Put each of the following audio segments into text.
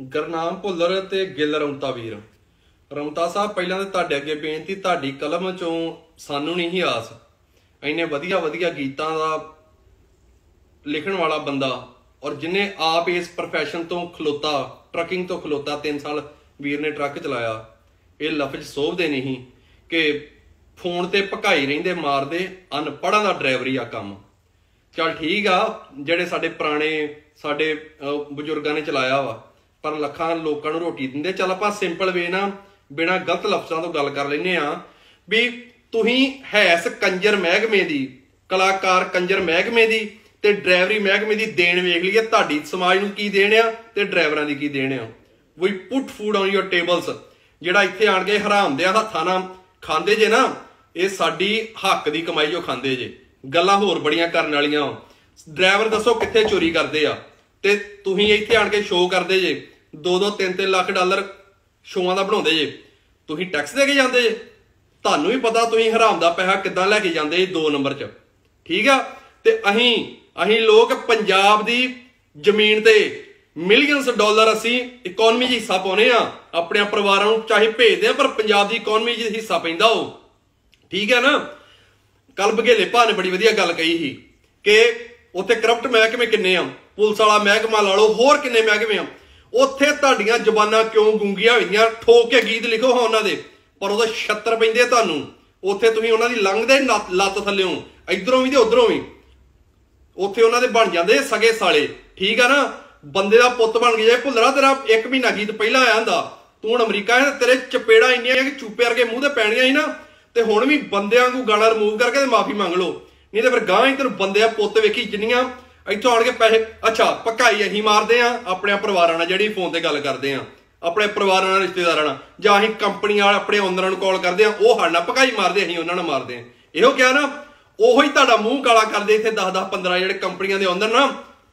गुरनाम भुल्लर ते गिल रमता वीर। रमता साहब पहला तो तुहाडे अगे बेनती, तुहाडी कलम चों सानू नहीं आस, इन्ने वधिया वधिया गीतां दा लिखण वाला बंदा और जिन्हें आप इस प्रोफैशन तो खलोता, ट्रकिंग तो खलोता 3 साल वीर ने ट्रक चलाया। ये लफ्ज सोभदे नहीं कि फोन ते भकाई रहिंदे मारदे अनपढ़ां दा ड्राइवरी आ काम। चल ठीक आ, जेडे साडे पुराने साडे बजुर्गां ने चलाया वा, पर लखां लोकां नूं रोटी दिंदे। चल आपां सिंपल वे ना बिना गलत लफ्जां तो गल कर लैने आ भी तुहीं हैस कंजर महकमे दी, कलाकार कंजर महकमे दी ते ड्राइवरी महकमे दी देन वेख लईए, तुहाडी समाज नूं की देण आ ते ड्राइवरां दी की देण आ। We put food on your tables, जिहड़ा इत्थे आण के हराम दे हत्थां नाल खांदे जे ना, ये साडी हक दी कमाई जो खांदे जे। गल्लां होर बड़ियां करन वालियां। ड्राइवर दसो कित्थे चोरी करदे आ ते तुहीं इत्थे आण के शो करदे जे, 2-2 3-3 लाख डॉलर शोआं दा बनाउंदे जे, तुहीं टैक्स दे के जांदे जे। तुहानूं भी पता तुहीं हराम दा पैसा किद्दां लैके जांदे जे 2 नंबर च, ठीक आ। ते अहीं लोग पंजाब दी जमीन ते मिलियंस डॉलर असी इकोनॉमी च हिस्सा पाउने आ, अपने परिवारां नूं चाहे भेजदे आ, पर पंजाब दी इकोनॉमी च हिस्सा पैंदा हो, ठीक है ना। कल बघेले भा ने बड़ी वधिया गल कही ही कि उत्थे करप्ट महकमे किन्ने आ, पुलिस वाला महकमा ला लो, होर किन्ने महकमे आ। उत्थे तुहाडीਆਂ ਜ਼ਬਾਨਾਂ क्यों गूंगियां होईयां? ठोक के गीत लिखो हाँ उन्हां दे, पर ਉਹਦੇ 76 ਪੈਂਦੇ ਤੁਹਾਨੂੰ। ਉੱਥੇ ਤੁਸੀਂ ਉਹਨਾਂ ਦੀ ਲੰਘਦੇ ਲੱਤ ਥੱਲਿਓਂ ਇਧਰੋਂ ਵੀ ਤੇ ਉਧਰੋਂ ਵੀ, ਉੱਥੇ ਉਹਨਾਂ ਦੇ ਬਣ ਜਾਂਦੇ ਸਗੇ ਸਾਲੇ, ਠੀਕ ਆ ਨਾ। ਬੰਦੇ ਦਾ ਪੁੱਤ ਬਣ ਗਿਆ ਭੁੱਲਰਾ, ਤੇਰਾ 1 ਮਹੀਨਾ ਗੀਤ ਪਹਿਲਾਂ ਆਇਆ ਹੁੰਦਾ, ਤੂੰ ਹੁਣ ਅਮਰੀਕਾ ਹੈ, ਤੇਰੇ ਚਪੇੜਾ ਇੰਨੀਆਂ ਕਿ ਚੂਪੇ ਵਰਗੇ ਮੂੰਹ ਤੇ ਪੈਣੀਆਂ ਸੀ ਨਾ, ਤੇ ਹੁਣ ਵੀ ਬੰਦਿਆਂ ਨੂੰ ਗਾਣਾ ਰਿਮੂਵ ਕਰਕੇ ਤੇ ਮਾਫੀ ਮੰਗ ਲਓ, नहीं तो फिर गां ही तेन बंदे पुत वेखी जिन्नियां इत्थों आण के पैसे। अच्छा भकाई असीं मारदे आ अपने परिवारां नाल, जिहड़ी फोन ते गल करदे आ अपने परिवारां नाल, रिश्तेदारां नाल, जां असीं कंपनी वाले अपने ओनरां नूं कॉल करदे आ, ओह साडे नाल भकाई मारदे, असीं उहनां नाल मारदे आ। इहो क्या ना, ओही तुहाडा मूँह काला करदे। इत्थे 10-10 15 जिहड़े कंपनियां दे ओनर ना,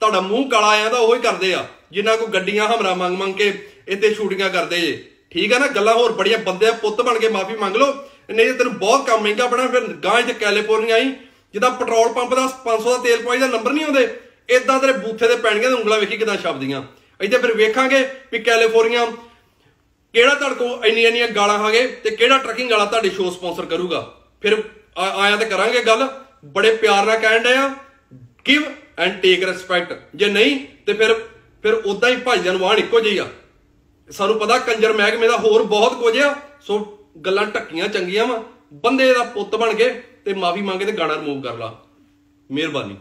तुहाडा मूँह काला आया तां ओही करदे आ, जिन्हां कोल गड्डियां हमरा मंग मंग के इत्थे शूटिंगां करदे जे, ठीक है ना। गल्लां होर बड़ियां, बंदे पुत बन के माफी मंग लो, नहीं तो तेन बहुत काम महंगा बना। फिर गां इत्थे कैलीफोर्निया आई, जिद्दां पेट्रोल पंप का 500 का तेल पवाई का नंबर नहीं आते, इदां तेरे बूथे ते पैणगीआं ते उंगलां वेखी किदां छपदियां। इत्थे फिर वेखांगे भी कैलीफोर्निया किहड़ा तुहाडे कोल इन्नियां गालां खा गए ते किहड़ा ट्रकिंग वाला तुहाडे शो स्पॉन्सर करूगा। फिर आया तो करांगे गल, बड़े प्यार नाल कहण डे आ, गिव एंड टेक रिस्पैक्ट। जे नहीं तो फिर उदां ही भाईजां नूं वाहण इक्को जिही आ। सानूं पता कंजर महकमे दा होर बहुत कुछ आ, सो गल्लां ढक्कियां चंगियां वा। बंदे दा पुत्त बन के ते माफी मंगे ते गाना रिमूव कर ला। मेहरबानी।